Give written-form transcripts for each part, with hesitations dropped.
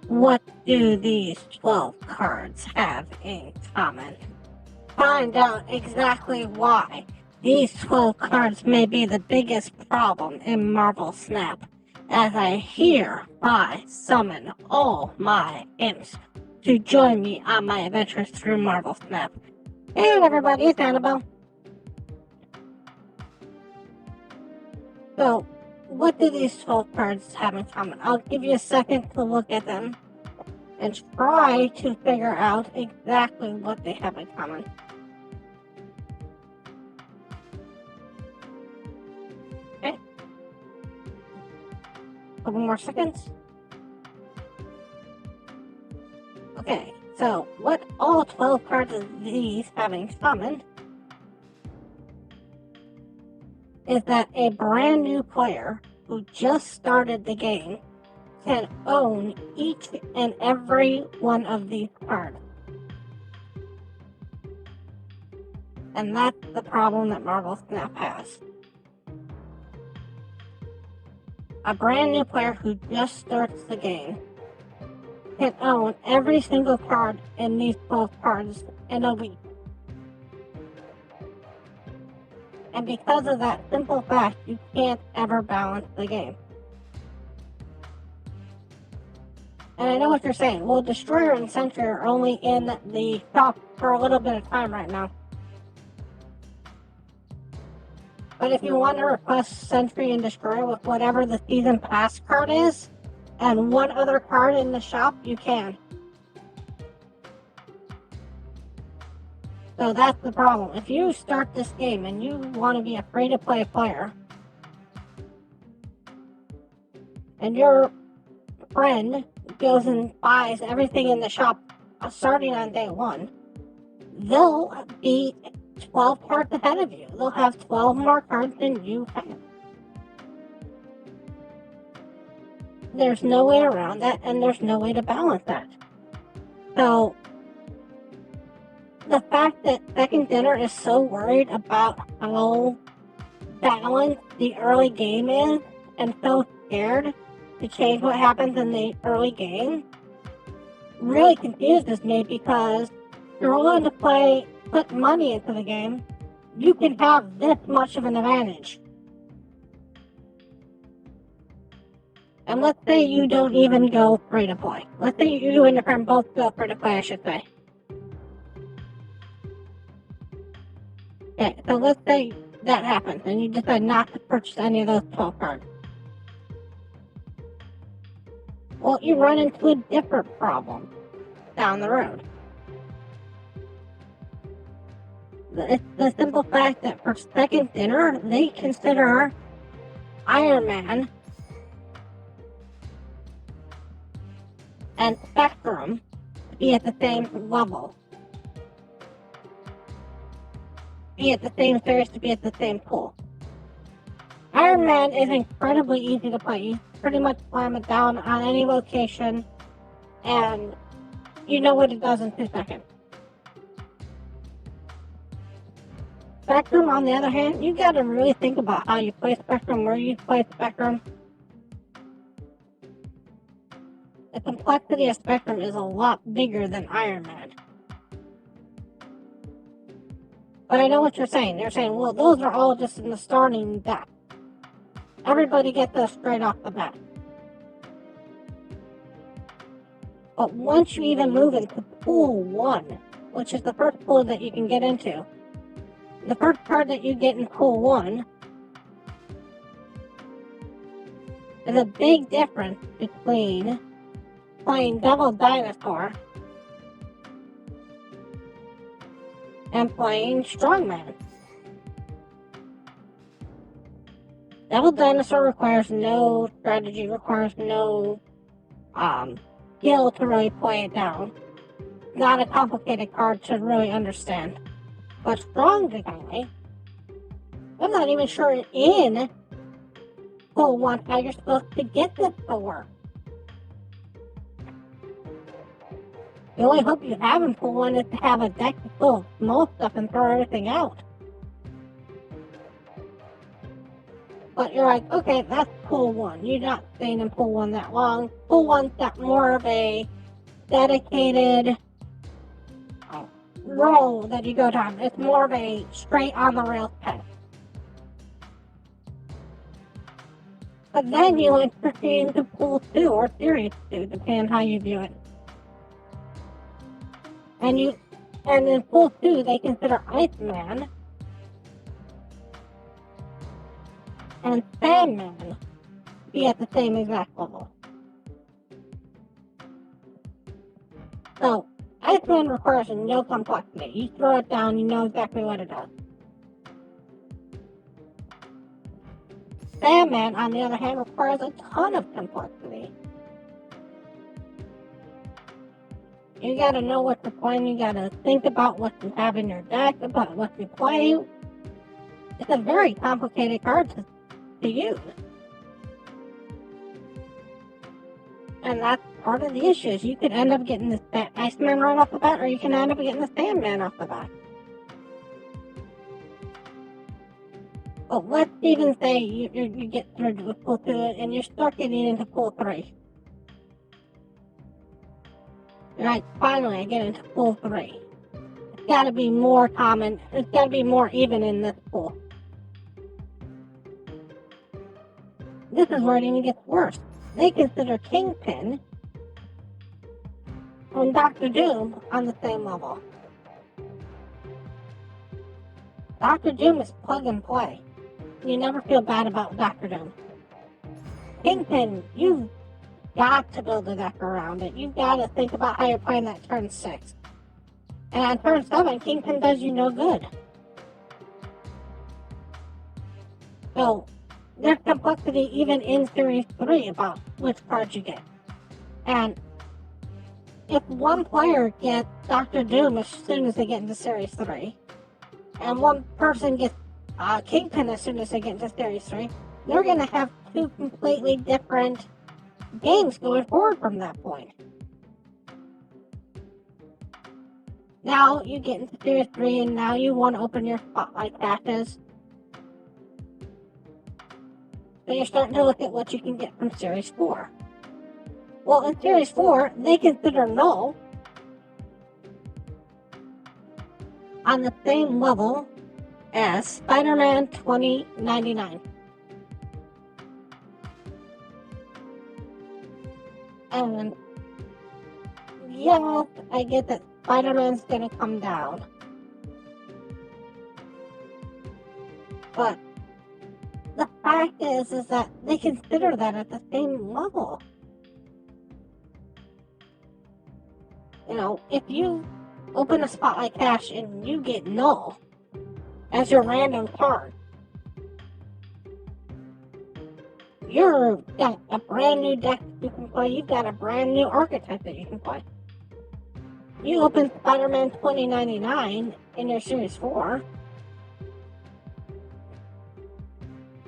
What do these 12 cards have in common? Find out exactly why these 12 cards may be the biggest problem in Marvel Snap, as I hereby summon all my imps to join me on my adventures through Marvel Snap. Hey everybody, it's Annabelle. So, what do these 12 cards have in common? I'll give you a second to look at them and try to figure out exactly what they have in common. Okay. Couple more seconds. Okay, so what all 12 cards of these have in common is that a brand new player who just started the game can own each and every one of these cards. And that's the problem that Marvel Snap has. A brand new player who just starts the game can own every single card in these 12 cards in a week. And because of that simple fact, you can't ever balance the game. And I know what you're saying. Well, Destroyer and Sentry are only in the shop for a little bit of time right now. But if you want to request Sentry and Destroyer with whatever the Season Pass card is, and one other card in the shop, you can. So that's the problem. If you start this game and you want to be a free-to-play player, and your friend goes and buys everything in the shop starting on day one, they'll be 12 cards ahead of you. They'll have 12 more cards than you have. There's no way around that, and there's no way to balance that. So, the fact that Second Dinner is so worried about how balanced the early game is, and so scared to change what happens in the early game, really confuses me, because you're willing to put money into the game, you can have this much of an advantage. And let's say you don't even go free to play. Let's say you and your friend both go free to play, I should say. Okay, so let's say that happens and you decide not to purchase any of those 12 cards. Well, you run into a different problem down the road. It's the simple fact that for Second Dinner, they consider Iron Man and Spectrum to be at the same level. Be at the same series, to be at the same pool. Iron Man is incredibly easy to play. You pretty much slam it down on any location, and you know what it does in 2 seconds. Spectrum, on the other hand, you gotta really think about how you play Spectrum, where you play Spectrum. The complexity of Spectrum is a lot bigger than Iron Man. But I know what you're saying. You're saying, well, those are all just in the starting deck. Everybody gets those straight off the bat. But once you even move into Pool 1, which is the first pool that you can get into, the first card that you get in Pool 1 is a big difference between playing Devil Dinosaur and playing Strongman. Devil Dinosaur requires no strategy, requires no skill to really play it down. Not a complicated card to really understand. But Strong Guy, I'm not even sure in Pool 1 how you're supposed to get this to work. The only hope you have in Pool 1 is to have a deck full of small stuff and throw everything out. But you're like, okay, that's pool 1. You're not staying in pool 1 that long. Pool 1's got more of a dedicated roll that you go down. It's more of a straight on the rails path. But then you enter into pool 2 or series 2, depending on how you view it. And in pool 2 they consider Iceman and Sandman be at the same exact level. So Iceman requires no complexity. You throw it down, you know exactly what it does. Sandman, on the other hand, requires a ton of complexity. You gotta know what you're playing, you gotta think about what you have in your deck, about what you play. It's a very complicated card to use. And that's part of the issue, is you could end up getting this Iceman right off the bat, or you can end up getting the Sandman off the bat. But let's even say you get through to pool 2 and you start getting into pool 3. Right, finally I get into pool 3. It's gotta be more common, it's gotta be more even in this pool. This is where it even gets worse. They consider Kingpin and Doctor Doom on the same level. Doctor Doom is plug and play. You never feel bad about Doctor Doom. Kingpin, you've got to build a deck around it. You've got to think about how you're playing that turn 6. And on turn 7, Kingpin does you no good. So, there's complexity even in Series 3 about which cards you get. And if one player gets Doctor Doom as soon as they get into Series 3, and one person gets Kingpin as soon as they get into Series 3, they're going to have two completely different games going forward from that point. Now you get into Series 3 and now you want to open your spotlight caches. So you're starting to look at what you can get from Series 4. Well, in Series 4, they consider null on the same level as Spider-Man 2099. And yeah, I get that Spider-Man's gonna come down. But the fact is that they consider that at the same level. You know, if you open a spotlight cache and you get null as your random card, you've got a brand new deck you can play, you've got a brand new archetype that you can play. You open Spider-Man 2099 in your Series 4,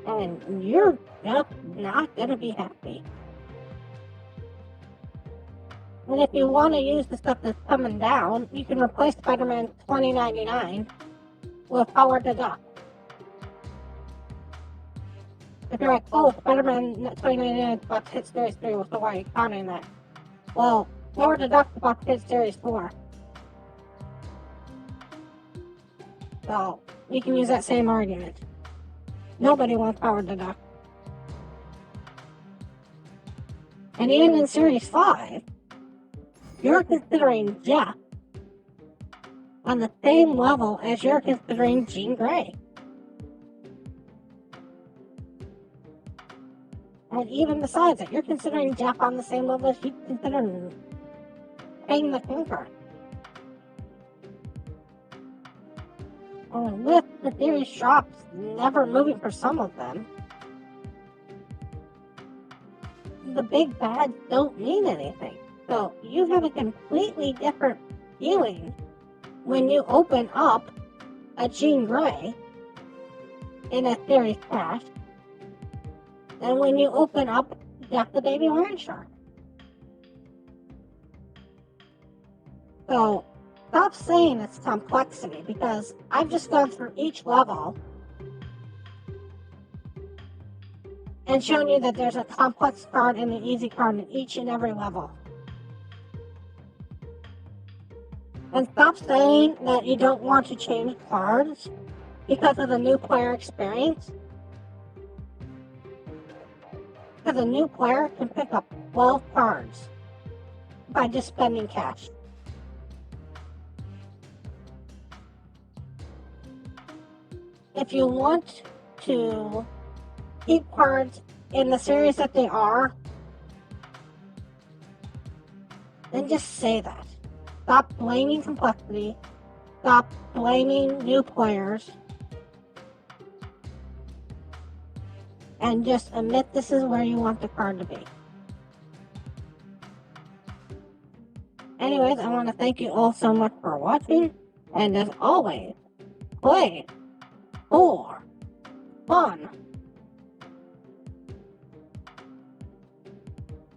and you're just not going to be happy. And if you want to use the stuff that's coming down, you can replace Spider-Man 2099 with Power Deduct. If you're like, oh, Spider-Man 2099 is about to hit Series 3, so why are you counting that? Well, Power Deduct is about to hit Series 4. So, you can use that same argument. Nobody wants Power Deduct. And even in Series 5, you're considering Jeff on the same level as you're considering Jean Grey. And even besides it, you're considering Jeff on the same level as you consider Kang the Conqueror. And with the series drops never moving for some of them, the big bads don't mean anything. So you have a completely different feeling when you open up a Jean Grey in a series cache than when you open up Jeff the Baby Land Shark. So stop saying it's complexity, because I've just gone through each level and shown you that there's a complex card and an easy card in each and every level. And stop saying that you don't want to change cards because of the new player experience. Because a new player can pick up 12 cards by just spending cash. If you want to keep cards in the series that they are, then just say that. Stop blaming complexity. Stop blaming new players. And just admit this is where you want the card to be. Anyways, I want to thank you all so much for watching. And as always, play for fun.